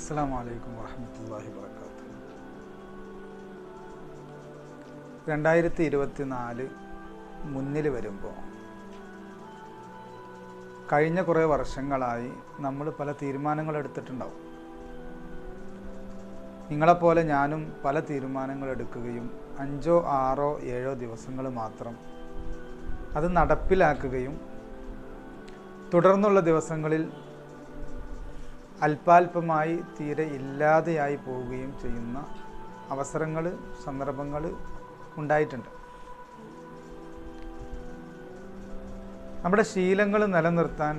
അസ്സലാമു അലൈക്കും വറഹ്മത്തുള്ളാഹി വബറകാതുഹു. 2024 മുന്നിൽ വരുമ്പോൾ കഴിഞ്ഞ കുറേ വർഷങ്ങളായി നമ്മൾ പല തീരുമാനങ്ങൾ എടുത്തിട്ടുണ്ടാവും. നിങ്ങളെപ്പോലെ ഞാനും പല തീരുമാനങ്ങൾ എടുക്കുകയും 5, 6, 7 ദിവസങ്ങൾ മാത്രം അത് നടപ്പിലാക്കുകയും തുടർന്നുള്ള ദിവസങ്ങളിൽ അല്പാൽപമായി തീരെ ഇല്ലാതെയായി പോവുകയും ചെയ്യുന്ന അവസരങ്ങൾ, സന്ദർഭങ്ങൾ ഉണ്ടായിട്ടുണ്ട്. നമ്മുടെ ശീലങ്ങൾ നിലനിർത്താൻ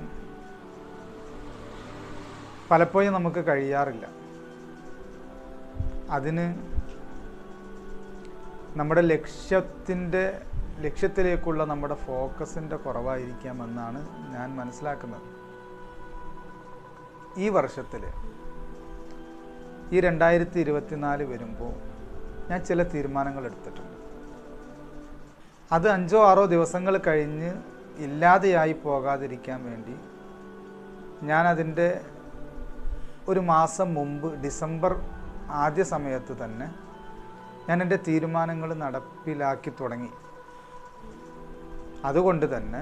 പലപ്പോഴും നമുക്ക് കഴിയാറില്ല. അതിന് നമ്മുടെ ലക്ഷ്യത്തിലേക്കുള്ള നമ്മുടെ ഫോക്കസിൻ്റെ കുറവായിരിക്കാമെന്നാണ് ഞാൻ മനസ്സിലാക്കുന്നത്. ഈ വർഷത്തിൽ ഈ 2024 വരുമ്പോൾ ഞാൻ ചില തീരുമാനങ്ങൾ എടുത്തിട്ടുണ്ട്. അത് 5, 6 ദിവസങ്ങൾ കഴിഞ്ഞ് ഇല്ലാതെയായി പോകാതിരിക്കാൻ വേണ്ടി ഞാനതിൻ്റെ ഒരു മാസം മുമ്പ്, ഡിസംബർ ആദ്യ സമയത്ത് തന്നെ ഞാൻ എൻ്റെ തീരുമാനങ്ങൾ നടപ്പിലാക്കി തുടങ്ങി. അതുകൊണ്ട് തന്നെ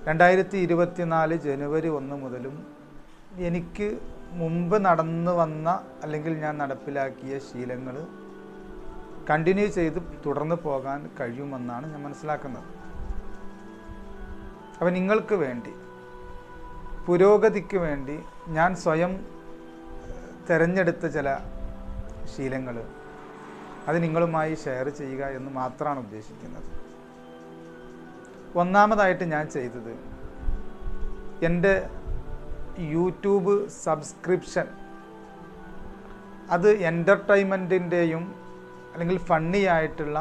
2024 ജനുവരി 1 മുതലും എനിക്ക് മുമ്പ് നടന്നു വന്ന അല്ലെങ്കിൽ ഞാൻ നടപ്പിലാക്കിയ ശീലങ്ങൾ കണ്ടിന്യൂ ചെയ്ത് തുടർന്ന് പോകാൻ കഴിയുമെന്നാണ് ഞാൻ മനസ്സിലാക്കുന്നത്. അപ്പോൾ നിങ്ങൾക്ക് വേണ്ടി, പുരോഗതിക്ക് വേണ്ടി ഞാൻ സ്വയം തിരഞ്ഞെടുത്ത ചില ശീലങ്ങൾ അത് നിങ്ങളുമായി ഷെയർ ചെയ്യുക എന്ന് മാത്രമാണ് ഉദ്ദേശിക്കുന്നത്. ഒന്നാമതായിട്ട് ഞാൻ ചെയ്തത്, എൻ്റെ യൂട്യൂബ് സബ്സ്ക്രിപ്ഷൻ അത് എൻ്റർടൈൻമെൻറ്റിൻ്റെയും അല്ലെങ്കിൽ ഫണ്ണി ആയിട്ടുള്ള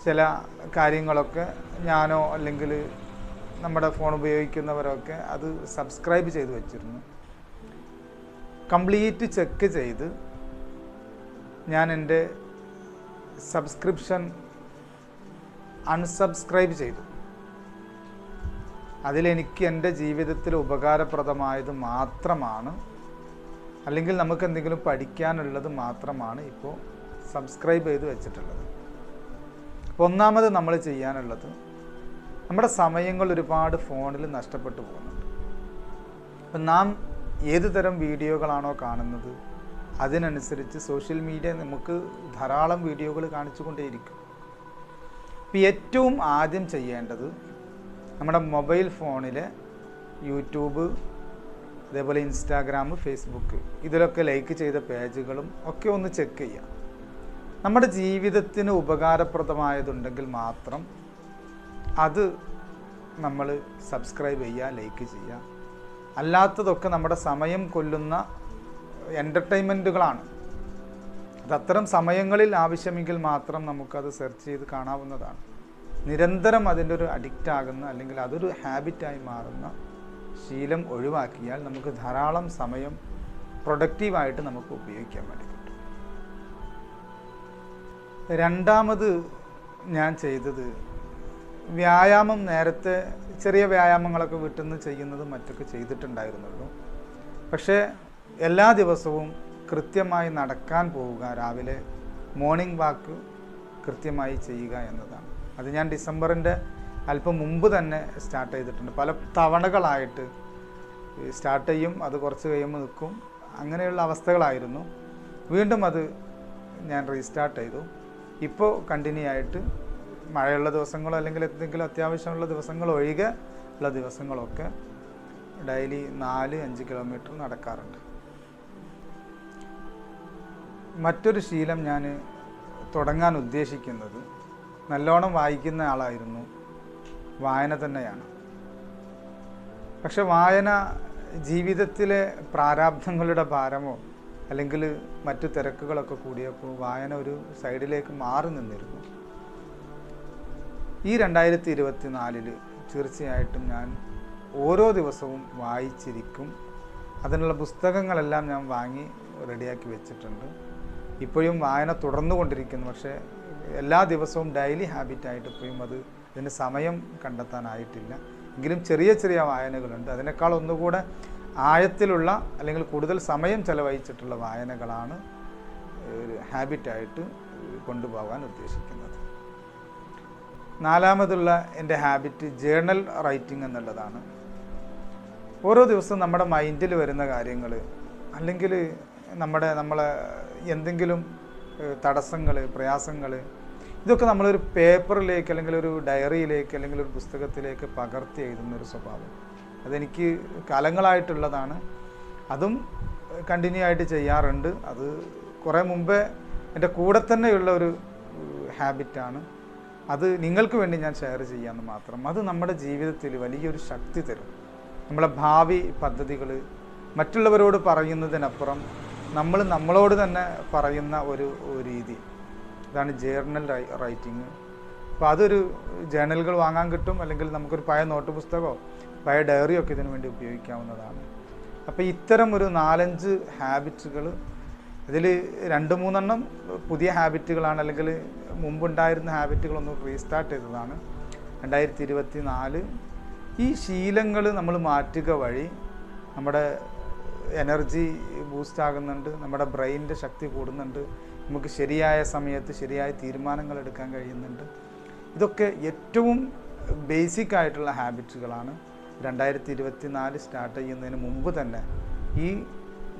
ചില കാര്യങ്ങളൊക്കെ ഞാനോ അല്ലെങ്കിൽ നമ്മുടെ ഫോൺ ഉപയോഗിക്കുന്നവരൊക്കെ അത് സബ്സ്ക്രൈബ് ചെയ്ത് വെച്ചിരുന്നു. കംപ്ലീറ്റ് ചെക്ക് ചെയ്ത് ഞാൻ എൻ്റെ സബ്സ്ക്രിപ്ഷൻ അൺസബ്സ്ക്രൈബ് ചെയ്തു. അതിലെനിക്ക് എൻ്റെ ജീവിതത്തിൽ ഉപകാരപ്രദമായത് മാത്രമാണ്, അല്ലെങ്കിൽ നമുക്ക് എന്തെങ്കിലും പഠിക്കാനുള്ളത് മാത്രമാണ് ഇപ്പോൾ സബ്സ്ക്രൈബ് ചെയ്ത് വെച്ചിട്ടുള്ളത്. അപ്പോൾ ഒന്നാമത് നമ്മൾ ചെയ്യാനുള്ളത്, നമ്മുടെ സമയങ്ങൾ ഒരുപാട് ഫോണിൽ നഷ്ടപ്പെട്ടു പോകുന്നുണ്ട്. അപ്പം നാം ഏത് തരം വീഡിയോകളാണോ കാണുന്നത് അതിനനുസരിച്ച് സോഷ്യൽ മീഡിയ നമുക്ക് ധാരാളം വീഡിയോകൾ കാണിച്ചു കൊണ്ടേയിരിക്കും. ഇപ്പോൾ ഏറ്റവും ആദ്യം ചെയ്യേണ്ടത്, നമ്മുടെ മൊബൈൽ ഫോണിലെ യൂട്യൂബ്, അതേപോലെ ഇൻസ്റ്റാഗ്രാം, ഫേസ്ബുക്ക്, ഇതിലൊക്കെ ലൈക്ക് ചെയ്ത പേജുകളും ഒക്കെ ഒന്ന് ചെക്ക് ചെയ്യുക. നമ്മുടെ ജീവിതത്തിന് ഉപകാരപ്രദമായതുണ്ടെങ്കിൽ മാത്രം അത് നമ്മൾ സബ്സ്ക്രൈബ് ചെയ്യുക, ലൈക്ക് ചെയ്യുക. അല്ലാത്തതൊക്കെ നമ്മുടെ സമയം കൊല്ലുന്ന എൻ്റർടൈൻമെൻറ്റുകളാണ്. അതത്തരം സമയങ്ങളിൽ ആവശ്യമെങ്കിൽ മാത്രം നമുക്കത് സെർച്ച് ചെയ്ത് കാണാവുന്നതാണ്. നിരന്തരം അതിൻ്റെ ഒരു അഡിക്റ്റ് ആകുന്ന, അല്ലെങ്കിൽ അതൊരു ഹാബിറ്റായി മാറുന്ന ശീലം ഒഴിവാക്കിയാൽ നമുക്ക് ധാരാളം സമയം പ്രൊഡക്റ്റീവായിട്ട് നമുക്ക് ഉപയോഗിക്കാൻ വേണ്ടി പറ്റും. രണ്ടാമത് ഞാൻ ചെയ്തത്, വ്യായാമം. നേരത്തെ ചെറിയ വ്യായാമങ്ങളൊക്കെ വീട്ടിൽ നിന്ന് ചെയ്യുന്നതും മറ്റൊക്കെ ചെയ്തിട്ടുണ്ടായിരുന്നുള്ളൂ. പക്ഷേ എല്ലാ ദിവസവും കൃത്യമായി നടക്കാൻ പോവുക, രാവിലെ മോർണിംഗ് വാക്ക് കൃത്യമായി ചെയ്യുക എന്നതാണ്. അത് ഞാൻ ഡിസംബറിൻ്റെ അല്പം മുമ്പ് തന്നെ സ്റ്റാർട്ട് ചെയ്തിട്ടുണ്ട്. പല തവണകളായിട്ട് സ്റ്റാർട്ട് ചെയ്യും, അത് കുറച്ച് കഴിയുമ്പോൾ നിൽക്കും, അങ്ങനെയുള്ള അവസ്ഥകളായിരുന്നു. വീണ്ടും അത് ഞാൻ റീസ്റ്റാർട്ട് ചെയ്തു. ഇപ്പോൾ കണ്ടിന്യൂ ആയിട്ട് മഴയുള്ള ദിവസങ്ങളോ അല്ലെങ്കിൽ എന്തെങ്കിലും അത്യാവശ്യമുള്ള ദിവസങ്ങൾ ഒഴികെ ഉള്ള ദിവസങ്ങളൊക്കെ ഡെയിലി 4-5 കിലോമീറ്റർ നടക്കാറുണ്ട്. മറ്റൊരു ശീലം ഞാൻ തുടങ്ങാൻ ഉദ്ദേശിക്കുന്നത്, നല്ലോണം വായിക്കുന്ന ആളായിരുന്നു, വായന തന്നെയാണ്. പക്ഷെ വായന ജീവിതത്തിലെ പ്രാരാബ്ധങ്ങളുടെ ഭാരമോ അല്ലെങ്കിൽ മറ്റു തിരക്കുകളൊക്കെ കൂടിയപ്പോൾ വായന ഒരു സൈഡിലേക്ക് മാറി നിന്നിരുന്നു. ഈ 2024 തീർച്ചയായിട്ടും ഞാൻ ഓരോ ദിവസവും വായിച്ചിരിക്കും. അതിനുള്ള പുസ്തകങ്ങളെല്ലാം ഞാൻ വാങ്ങി റെഡിയാക്കി വെച്ചിട്ടുണ്ട്. ഇപ്പോഴും വായന തുടർന്നുകൊണ്ടിരിക്കുന്നു. പക്ഷേ എല്ലാ ദിവസവും ഡെയിലി ഹാബിറ്റായിട്ട് ഇപ്പോഴും ഇതിന് സമയം കണ്ടെത്താനായിട്ടില്ല. എങ്കിലും ചെറിയ ചെറിയ വായനകളുണ്ട്. അതിനേക്കാൾ ഒന്നുകൂടെ ആഴത്തിലുള്ള അല്ലെങ്കിൽ കൂടുതൽ സമയം ചെലവഴിച്ചിട്ടുള്ള വായനകളാണ് ഒരു ഹാബിറ്റായിട്ട് കൊണ്ടുപോകാൻ ഉദ്ദേശിക്കുന്നത്. നാലാമതുള്ള എൻ്റെ ഹാബിറ്റ് ജേർണൽ റൈറ്റിംഗ് എന്നുള്ളതാണ്. ഓരോ ദിവസവും നമ്മുടെ മൈൻഡിൽ വരുന്ന കാര്യങ്ങൾ അല്ലെങ്കിൽ നമ്മളെ എന്തെങ്കിലും തടസ്സങ്ങൾ, പ്രയാസങ്ങൾ, ഇതൊക്കെ നമ്മളൊരു പേപ്പറിലേക്ക് അല്ലെങ്കിൽ ഒരു ഡയറിയിലേക്ക് അല്ലെങ്കിൽ ഒരു പുസ്തകത്തിലേക്ക് പകർത്തി എഴുതുന്നൊരു സ്വഭാവം അതെനിക്ക് കാലങ്ങളായിട്ടുള്ളതാണ്. അതും കണ്ടിന്യൂ ആയിട്ട് ചെയ്യാറുണ്ട്. അത് കുറേ മുമ്പേ എൻ്റെ കൂടെ തന്നെയുള്ള ഒരു ഹാബിറ്റാണ്. അത് നിങ്ങൾക്ക് വേണ്ടി ഞാൻ ഷെയർ ചെയ്യാമെന്ന് മാത്രം. അത് നമ്മുടെ ജീവിതത്തിൽ വലിയൊരു ശക്തി തരും. നമ്മളെ ഭാവി പദ്ധതികൾ മറ്റുള്ളവരോട് പറയുന്നതിനപ്പുറം നമ്മളോട് തന്നെ പറയുന്ന ഒരു രീതി, ഇതാണ് ജേർണൽ റൈറ്റിങ്. അപ്പോൾ അതൊരു ജേർണലുകൾ വാങ്ങാൻ കിട്ടും, അല്ലെങ്കിൽ നമുക്കൊരു പഴയ നോട്ട് പുസ്തകമോ പഴയ ഡയറിയോ ഒക്കെ ഇതിനു വേണ്ടി ഉപയോഗിക്കാവുന്നതാണ്. അപ്പോൾ ഇത്തരം ഒരു 4-5 ഹാബിറ്റുകൾ, ഇതിൽ 2-3 പുതിയ ഹാബിറ്റുകളാണ്, അല്ലെങ്കിൽ മുമ്പുണ്ടായിരുന്ന ഹാബിറ്റുകളൊന്ന് റീസ്റ്റാർട്ട് ചെയ്തതാണ് 2024. ഈ ശീലങ്ങൾ നമ്മൾ മാറ്റുക വഴി നമ്മുടെ എനർജി ബൂസ്റ്റ് ആകുന്നുണ്ട്, നമ്മുടെ ബ്രെയിനിൻ്റെ ശക്തി കൂടുന്നുണ്ട്, നമുക്ക് ശരിയായ സമയത്ത് ശരിയായ തീരുമാനങ്ങൾ എടുക്കാൻ കഴിയുന്നുണ്ട്. ഇതൊക്കെ ഏറ്റവും ബേസിക് ആയിട്ടുള്ള ഹാബിറ്റുകളാണ്. 2024 സ്റ്റാർട്ട് ചെയ്യുന്നതിന് മുമ്പ് തന്നെ ഈ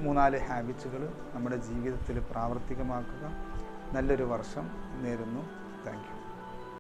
3-4 ഹാബിറ്റുകൾ നമ്മുടെ ജീവിതത്തിൽ പ്രാവർത്തികമാക്കുക. നല്ലൊരു വർഷം നേരുന്നു. Thank you.